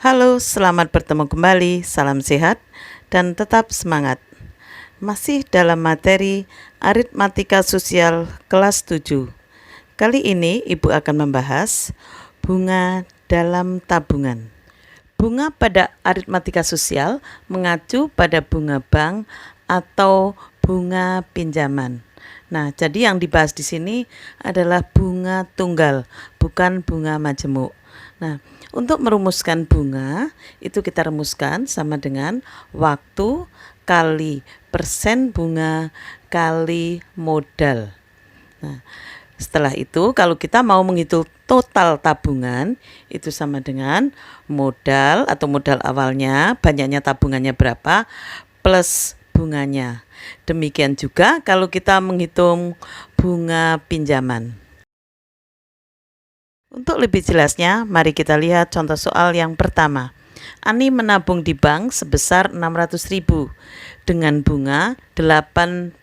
Halo, selamat bertemu kembali. Salam sehat dan tetap semangat. Masih dalam materi aritmatika sosial kelas 7. Kali ini Ibu akan membahas bunga dalam tabungan. Bunga pada aritmatika sosial mengacu pada bunga bank atau bunga pinjaman. Nah, jadi yang dibahas di sini adalah bunga tunggal, bukan bunga majemuk. Nah, untuk merumuskan bunga, itu kita rumuskan sama dengan waktu kali persen bunga kali modal. Nah, setelah itu kalau kita mau menghitung total tabungan, itu sama dengan modal atau modal awalnya, banyaknya tabungannya berapa, plus bunganya. Demikian juga kalau kita menghitung bunga pinjaman. Untuk lebih jelasnya, mari kita lihat contoh soal yang pertama. Ani menabung di bank sebesar 600.000 dengan bunga 8%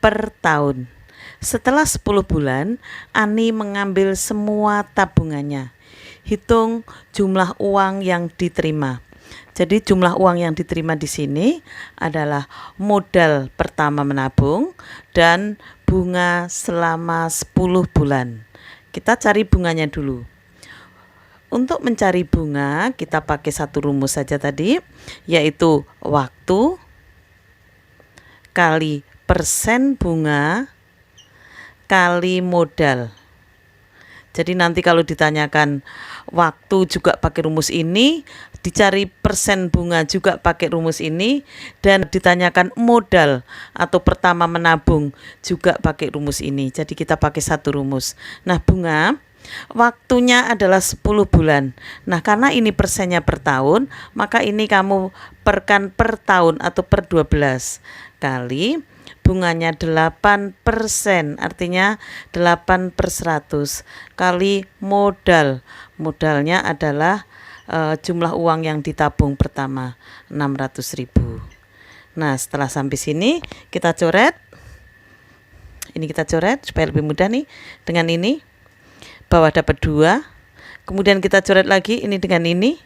per tahun. Setelah 10 bulan, Ani mengambil semua tabungannya. Hitung jumlah uang yang diterima. Jadi jumlah uang yang diterima di sini adalah modal pertama menabung dan bunga selama 10 bulan. Kita cari bunganya dulu. Untuk mencari bunga, kita pakai satu rumus saja tadi, yaitu waktu kali persen bunga kali modal. Jadi nanti kalau ditanyakan waktu juga pakai rumus ini, dicari persen bunga juga pakai rumus ini, dan ditanyakan modal atau pertama menabung juga pakai rumus ini. Jadi kita pakai satu rumus. Nah, bunga waktunya adalah 10 bulan. Nah, karena ini persennya per tahun, maka ini kamu perkan per tahun atau per 12 kali bunganya 8%, artinya 8/100 kali modal. Modalnya adalah jumlah uang yang ditabung pertama 600.000. Nah, setelah sampai sini kita coret. Ini kita coret supaya lebih mudah nih. Dengan ini bawah dapat 2. Kemudian kita coret lagi ini dengan ini.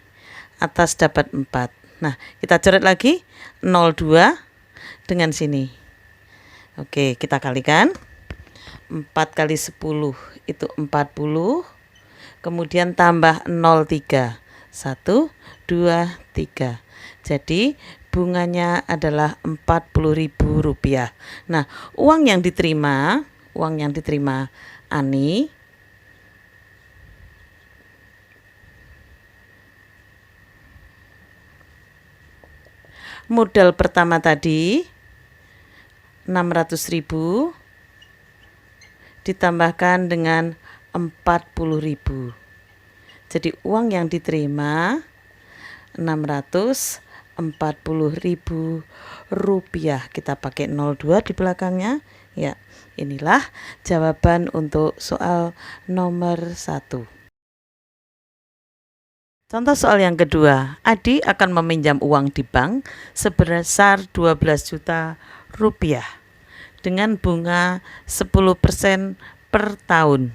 Atas dapat 4. Nah, kita coret lagi 02 dengan sini. Oke, kita kalikan. 4 kali 10 itu 40. Kemudian tambah 03. 1, 2, 3. Jadi bunganya adalah Rp40.000. Nah, uang yang diterima Ani modal pertama tadi 600.000 ditambahkan dengan 40.000. Jadi uang yang diterima Rp640.000. Kita pakai 02 di belakangnya. Ya, inilah jawaban untuk soal nomor 1. Contoh soal yang kedua, Adi akan meminjam uang di bank sebesar 12 juta rupiah dengan bunga 10% per tahun.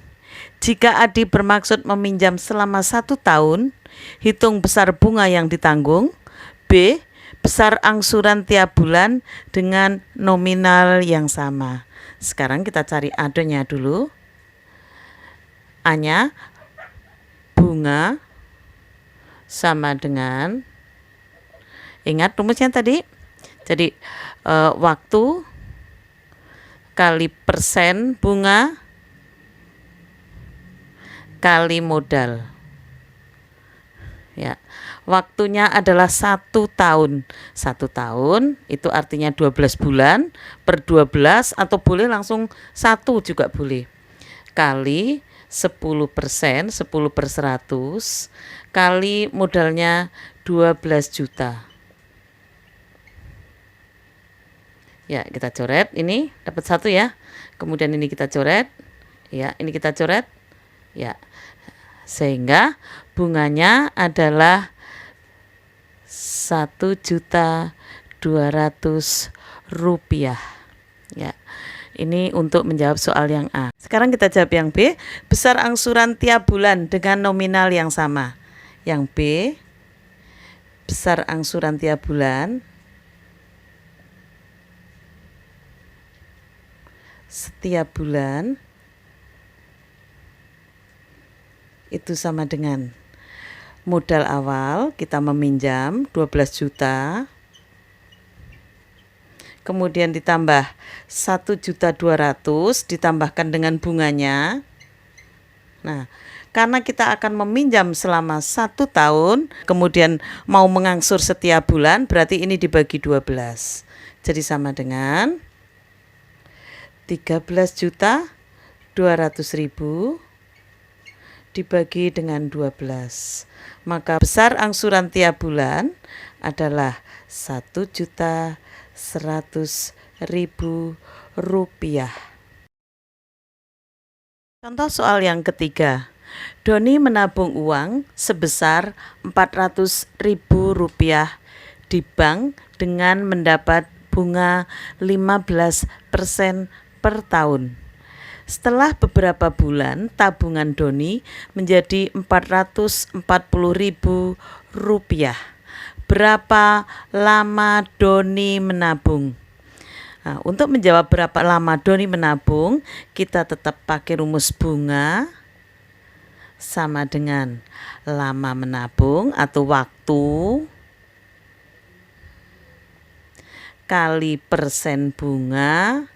Jika Adi bermaksud meminjam selama 1 tahun, hitung besar bunga yang ditanggung. B. Besar angsuran tiap bulan dengan nominal yang sama. Sekarang kita cari A-nya dulu. A-nya bunga sama dengan, ingat rumusnya tadi. Jadi waktu kali persen bunga kali modal. Ya, waktunya adalah 1 tahun. 1 tahun itu artinya 12 bulan per 12 atau boleh langsung 1 juga boleh. Kali 10%, 10/100 kali modalnya 12 juta. Ya, kita coret ini dapat 1 ya. Kemudian ini kita coret. Ya, ini kita coret. Ya. Sehingga bunganya adalah Rp1.200.000. Ya. Ini untuk menjawab soal yang A. Sekarang kita jawab yang B. Besar angsuran tiap bulan dengan nominal yang sama. Yang B besar angsuran tiap bulan setiap bulan itu sama dengan modal awal kita meminjam 12 juta, kemudian ditambah 1.200.000 ditambahkan dengan bunganya. Nah, karena kita akan meminjam selama 1 tahun, kemudian mau mengangsur setiap bulan, berarti ini dibagi 12. Jadi sama dengan 13.200.000 dibagi dengan 12. Maka besar angsuran tiap bulan adalah 1.100.000 rupiah. Contoh soal yang ketiga. Doni menabung uang sebesar 400.000 rupiah di bank dengan mendapat bunga 15% per tahun. Setelah beberapa bulan, tabungan Doni menjadi 440.000 rupiah. Berapa lama Doni menabung? Nah, untuk menjawab berapa lama Doni menabung, kita tetap pakai rumus bunga sama dengan lama menabung atau waktu kali persen bunga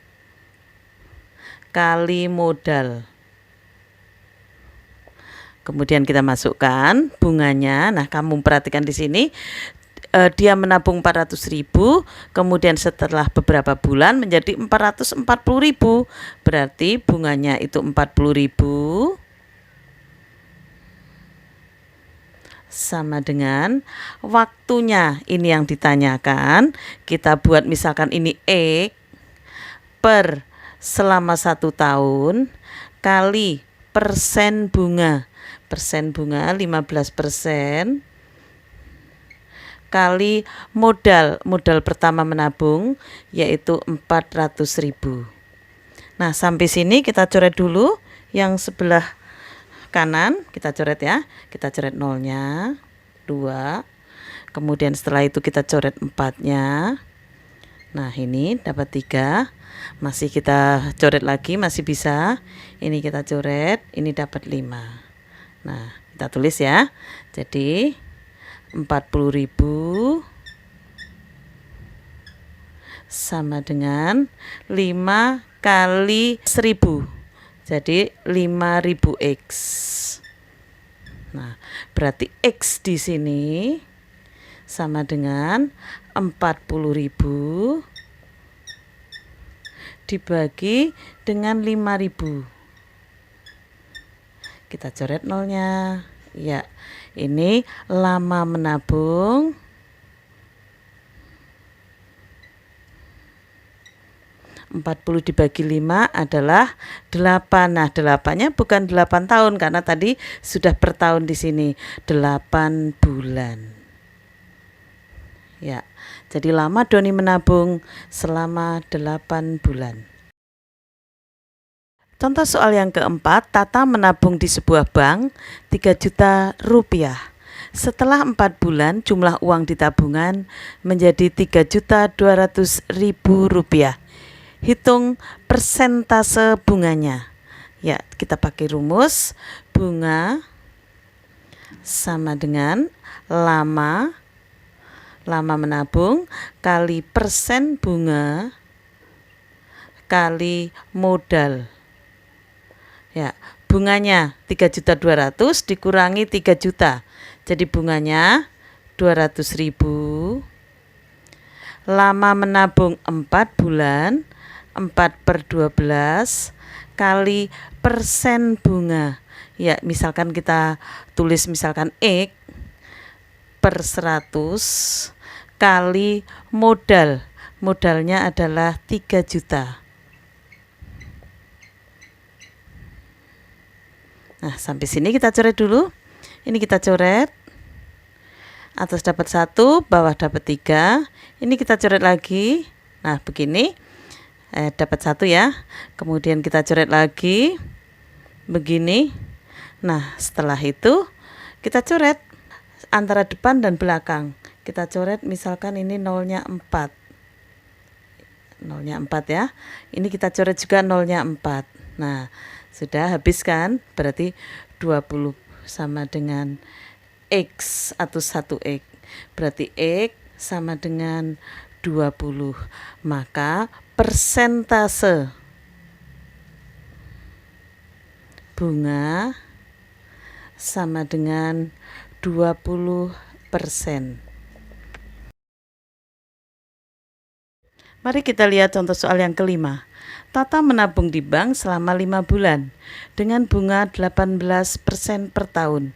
kali modal. Kemudian kita masukkan bunganya. Nah, kamu perhatikan di sini dia menabung 400.000, kemudian setelah beberapa bulan menjadi 440.000. Berarti bunganya itu 40.000 sama dengan waktunya. Ini yang ditanyakan. Kita buat misalkan ini X per selama 1 tahun kali persen bunga. Persen bunga 15% kali modal pertama menabung yaitu 400.000. Nah, sampai sini kita coret dulu yang sebelah kanan, kita coret ya. Kita coret nolnya 2. Kemudian setelah itu kita coret 4-nya. Nah, ini dapat 3. Masih kita coret lagi, masih bisa. Ini kita coret, ini dapat 5. Nah, kita tulis ya. Jadi 40.000 sama dengan 5 kali 1000. Jadi 5.000 X. Nah, berarti X di sini sama dengan 40.000 dibagi dengan 5.000. Kita coret nolnya. Ya, ini lama menabung 40 dibagi 5 adalah 8. Nah, 8-nya bukan 8 tahun karena tadi sudah per tahun di sini 8 bulan. Ya. Jadi lama Doni menabung selama 8 bulan. Contoh soal yang keempat, Tata menabung di sebuah bank 3 juta rupiah. Setelah 4 bulan, jumlah uang di tabungan menjadi 3.200.000 rupiah. Hitung persentase bunganya. Ya, kita pakai rumus bunga sama dengan lama menabung kali persen bunga kali modal. Ya, bunganya 3.200.000 dikurangi 3 juta. Jadi bunganya 200.000. Lama menabung 4 bulan, 4/12 kali persen bunga. Ya, misalkan kita tulis misalkan X per 100 kali modal. Modalnya adalah 3 juta. Nah, sampai sini kita coret dulu. Ini kita coret. Atas dapat 1, bawah dapat 3. Ini kita coret lagi. Nah, begini. Dapat 1 ya. Kemudian kita coret lagi. Begini. Nah, setelah itu kita coret antara depan dan belakang. Kita coret misalkan ini nolnya 4. Nolnya 4 ya. Ini kita coret juga nolnya 4. Nah, sudah habis kan? Berarti 20 sama dengan X atau 1X. Berarti X sama dengan 20. Maka persentase bunga sama dengan 20%. Mari kita lihat contoh soal yang kelima. Tata menabung di bank selama 5 bulan dengan bunga 18% per tahun.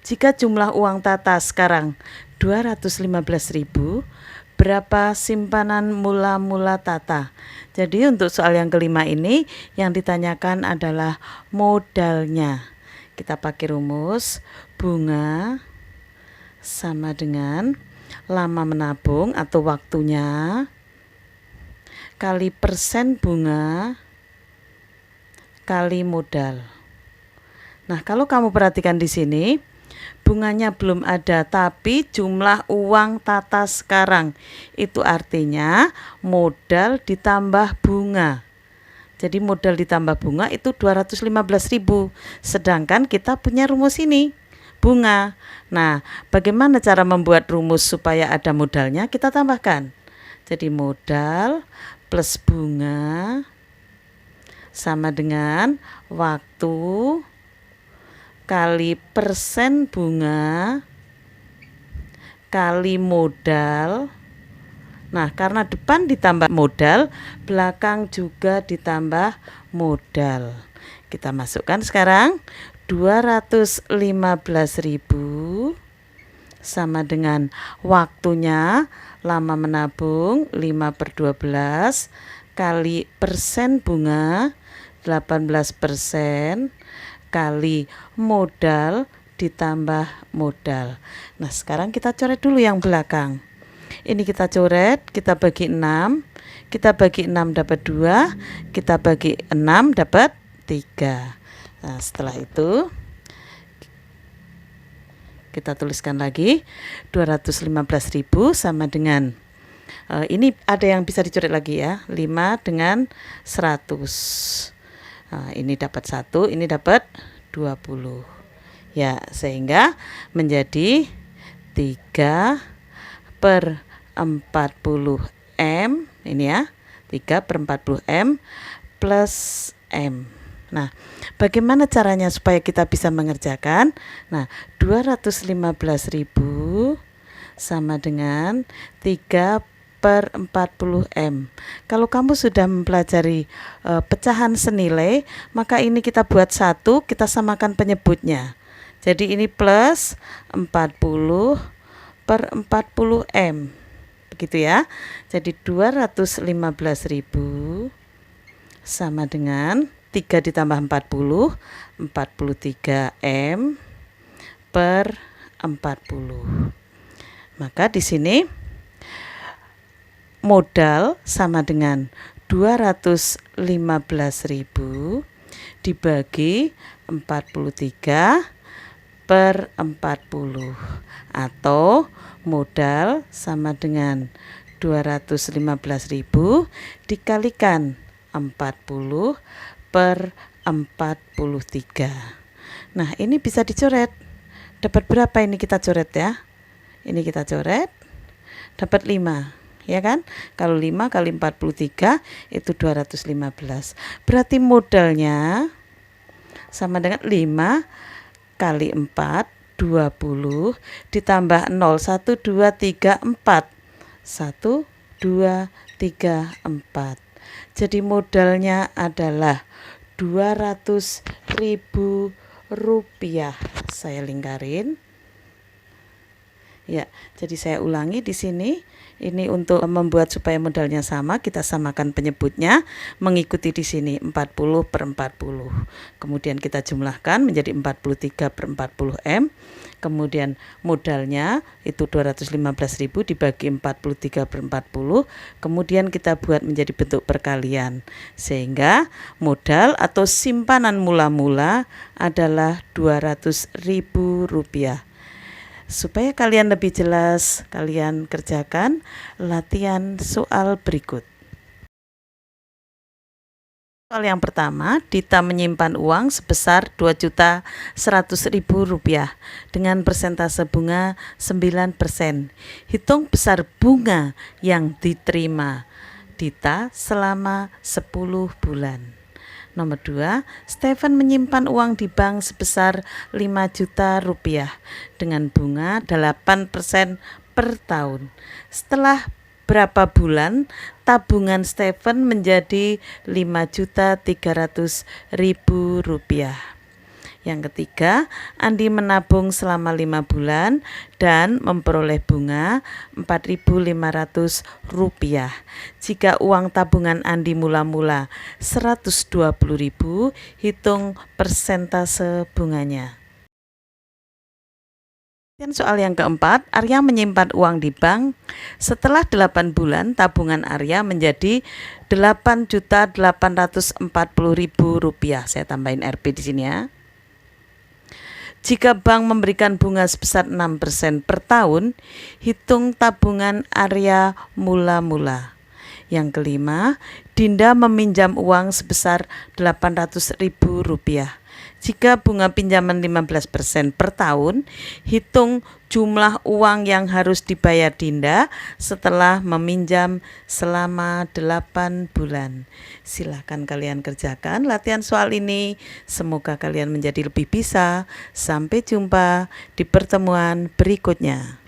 Jika jumlah uang Tata sekarang 215.000, berapa simpanan mula-mula Tata? Jadi untuk soal yang kelima ini yang ditanyakan adalah modalnya. Kita pakai rumus bunga sama dengan lama menabung atau waktunya kali persen bunga kali modal. Nah, kalau kamu perhatikan di sini, bunganya belum ada, tapi jumlah uang Tata sekarang. Itu artinya modal ditambah bunga. Jadi modal ditambah bunga itu 215.000. Sedangkan kita punya rumus ini, bunga. Nah, bagaimana cara membuat rumus supaya ada modalnya? Kita tambahkan. Jadi modal plus bunga sama dengan waktu kali persen bunga kali modal. Nah, karena depan ditambah modal, belakang juga ditambah modal. Kita masukkan sekarang 215.000 sama dengan waktunya lama menabung 5/12 kali persen bunga 18% kali modal ditambah modal. Nah, sekarang kita coret dulu yang belakang. Ini kita coret, kita bagi 6. Kita bagi 6 dapat 2, kita bagi 6 dapat 3. Nah, setelah itu kita tuliskan lagi 215.000 sama dengan ini ada yang bisa dicoret lagi ya, 5 dengan 100. Ini dapat 1, ini dapat 20. Ya, sehingga menjadi 3/40M, ini ya, 3/40M plus M. Nah, bagaimana caranya supaya kita bisa mengerjakan? Nah, 215.000 sama dengan 3/40M. Kalau kamu sudah mempelajari pecahan senilai, maka ini kita buat 1, kita samakan penyebutnya. Jadi ini plus 40/40M. Begitu ya. Jadi 215.000 sama dengan 3 ditambah 40, 43M per 40. Maka di sini modal sama dengan 215.000 dibagi 43/40 atau modal sama dengan 215.000 dikalikan 40/43. Nah, ini bisa dicoret. Dapat berapa ini kita coret ya? Ini kita coret, dapat 5. Ya kan? Kalau 5 kali 43 itu 215. Berarti modalnya sama dengan 5 kali 4, 20 ditambah 0, 1, 2, 3, 4. 1, 2, 3, 4. Jadi modalnya adalah 200.000 rupiah. Saya lingkarin. Ya, jadi saya ulangi di sini. Ini untuk membuat supaya modalnya sama, kita samakan penyebutnya mengikuti di sini 40/40. Kemudian kita jumlahkan menjadi 43/40M. Kemudian modalnya itu 215.000 dibagi 43/40. Kemudian kita buat menjadi bentuk perkalian. Sehingga modal atau simpanan mula-mula adalah 200.000 rupiah. Supaya kalian lebih jelas, kalian kerjakan latihan soal berikut. Soal yang pertama, Dita menyimpan uang sebesar Rp2.100.000 dengan persentase bunga 9%. Hitung besar bunga yang diterima Dita selama 10 bulan. Nomor 2, Stephen menyimpan uang di bank sebesar Rp5 juta dengan bunga 8% per tahun. Setelah berapa bulan tabungan Stephen menjadi Rp5.300.000. Yang ketiga, Andi menabung selama 5 bulan dan memperoleh bunga Rp4.500. Jika uang tabungan Andi mula-mula Rp120.000, hitung persentase bunganya. Dan soal yang keempat, Arya menyimpan uang di bank. Setelah 8 bulan, tabungan Arya menjadi Rp8.840.000. Saya tambahin Rp di sini ya. Jika bank memberikan bunga sebesar 6% per tahun, hitung tabungan Arya mula-mula. Yang kelima, Dinda meminjam uang sebesar Rp800.000. Jika bunga pinjaman 15% per tahun, hitung jumlah uang yang harus dibayar Dinda setelah meminjam selama 8 bulan. Silakan kalian kerjakan latihan soal ini. Semoga kalian menjadi lebih bisa. Sampai jumpa di pertemuan berikutnya.